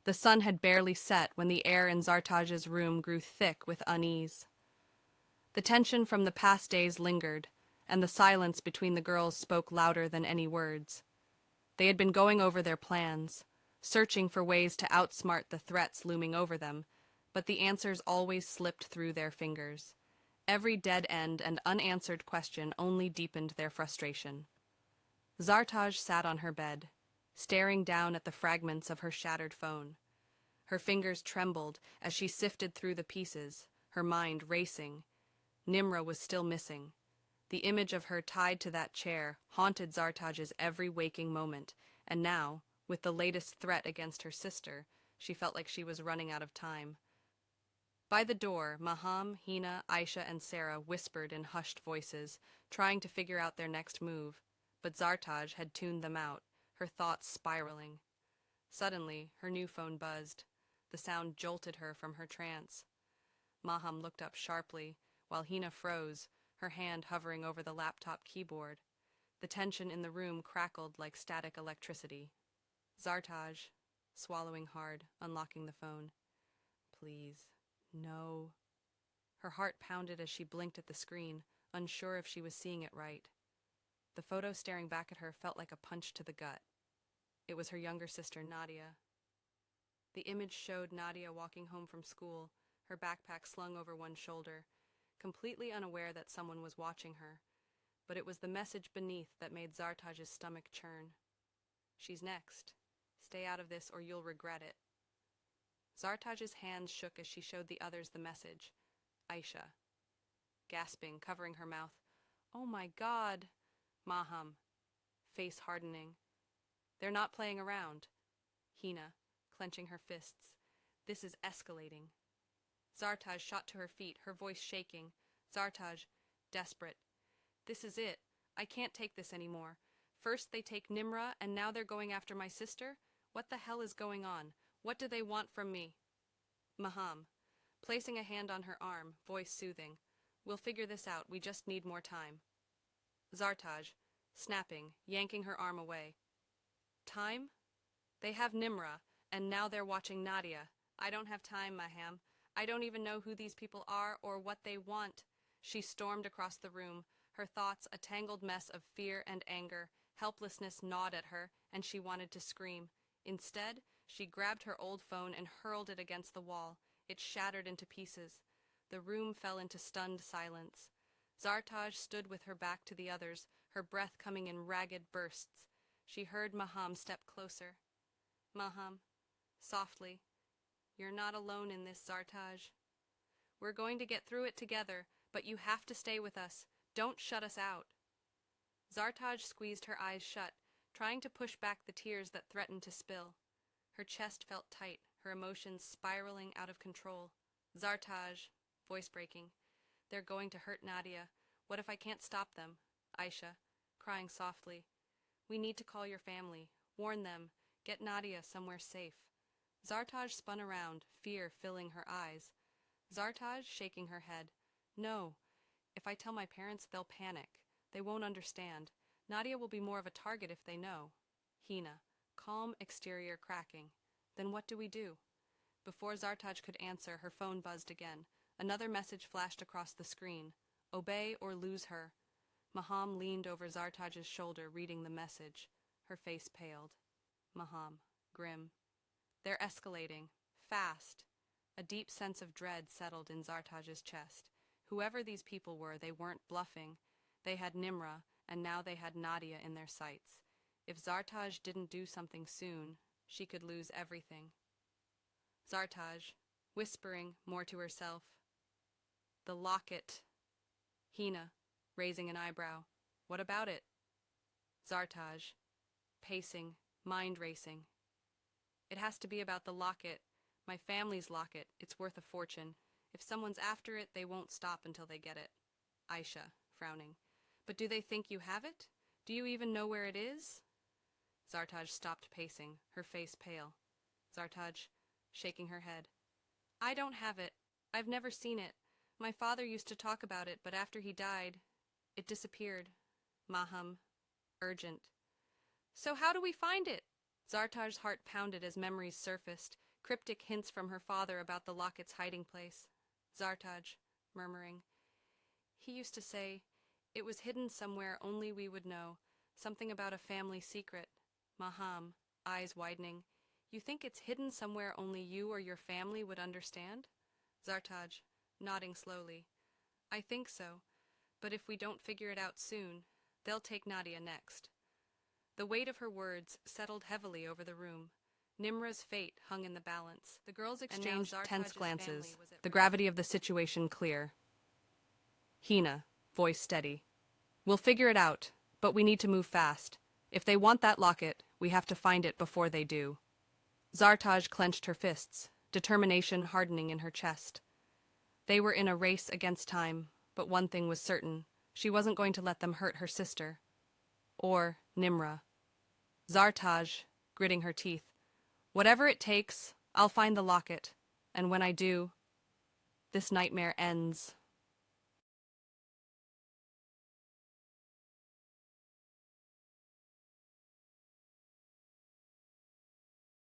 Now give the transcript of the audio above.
The sun had barely set when the air in Zartaj's room grew thick with unease. The tension from the past days lingered, and the silence between the girls spoke louder than any words. They had been going over their plans, searching for ways to outsmart the threats looming over them, but the answers always slipped through their fingers. Every dead end and unanswered question only deepened their frustration. Zartaj sat on her bed, staring down at the fragments of her shattered phone. Her fingers trembled as she sifted through the pieces, her mind racing. Nimra was still missing. The image of her tied to that chair haunted Zartaj's every waking moment, and now, with the latest threat against her sister, she felt like she was running out of time. By the door, Maham, Hina, Aisha, and Sarah whispered in hushed voices, trying to figure out their next move, but Zartaj had tuned them out, her thoughts spiraling. Suddenly, her new phone buzzed. The sound jolted her from her trance. Maham looked up sharply, while Hina froze, her hand hovering over the laptop keyboard. The tension in the room crackled like static electricity. Zartaj, swallowing hard, unlocking the phone. Please, no. Her heart pounded as she blinked at the screen, unsure if she was seeing it right. The photo staring back at her felt like a punch to the gut. It was her younger sister, Nadia. The image showed Nadia walking home from school, her backpack slung over one shoulder, completely unaware that someone was watching her, but it was the message beneath that made Zartaj's stomach churn. She's next. Stay out of this or you'll regret it. Zartaj's hands shook as she showed the others the message. Aisha. Gasping, covering her mouth. Oh my God! Maham. Face hardening. They're not playing around. Hina, clenching her fists. This is escalating. Zartaj shot to her feet, her voice shaking. Zartaj, desperate. This is it. I can't take this anymore. First they take Nimra, and now they're going after my sister? What the hell is going on? What do they want from me? Maham, placing a hand on her arm, voice soothing. We'll figure this out. We just need more time. Zartaj, snapping, yanking her arm away. Time? They have Nimra, and now they're watching Nadia. I don't have time, Maham. I don't even know who these people are or what they want. She stormed across the room, her thoughts a tangled mess of fear and anger. Helplessness gnawed at her, and she wanted to scream. Instead, she grabbed her old phone and hurled it against the wall. It shattered into pieces. The room fell into stunned silence. Zartaj stood with her back to the others, her breath coming in ragged bursts. She heard Maham step closer. Maham, softly. You're not alone in this, Zartaj. We're going to get through it together, but you have to stay with us. Don't shut us out. Zartaj squeezed her eyes shut, trying to push back the tears that threatened to spill. Her chest felt tight, her emotions spiraling out of control. Zartaj, voice breaking. They're going to hurt Nadia. What if I can't stop them? Aisha, crying softly. We need to call your family. Warn them. Get Nadia somewhere safe. Zartaj spun around, fear filling her eyes. Zartaj shaking her head. No. If I tell my parents, they'll panic. They won't understand. Nadia will be more of a target if they know. Hina, calm exterior cracking. Then what do we do? Before Zartaj could answer, her phone buzzed again. Another message flashed across the screen. Obey or lose her. Maham leaned over Zartaj's shoulder, reading the message. Her face paled. Maham, grim. They're escalating. Fast. A deep sense of dread settled in Zartaj's chest. Whoever these people were, they weren't bluffing. They had Nimra, and now they had Nadia in their sights. If Zartaj didn't do something soon, she could lose everything. Zartaj, whispering more to herself. The locket. Hina, raising an eyebrow. What about it? Zartaj, pacing, mind racing. It has to be about the locket. My family's locket. It's worth a fortune. If someone's after it, they won't stop until they get it. Aisha, frowning. But do they think you have it? Do you even know where it is? Zartaj stopped pacing, her face pale. Zartaj, shaking her head. I don't have it. I've never seen it. My father used to talk about it, but after he died, it disappeared. Maham, urgent. So how do we find it? Zartaj's heart pounded as memories surfaced, Cryptic hints from her father about the locket's hiding place. Zartaj, murmuring. He used to say, it was hidden somewhere only we would know. Something about a family secret. Maham, eyes widening. You think it's hidden somewhere only you or your family would understand? Zartaj, nodding slowly. I think so, but if we don't figure it out soon, they'll take Nadia next. The weight of her words settled heavily over the room. Nimra's fate hung in the balance. The girls exchanged tense glances, the gravity of the situation clear. Hina, voice steady. We'll figure it out, but we need to move fast. If they want that locket, we have to find it before they do. Zartaj clenched her fists, determination hardening in her chest. They were in a race against time, but one thing was certain. She wasn't going to let them hurt her sister. Or Nimra. Zartaj, gritting her teeth. Whatever it takes, I'll find the locket, and when I do, this nightmare ends.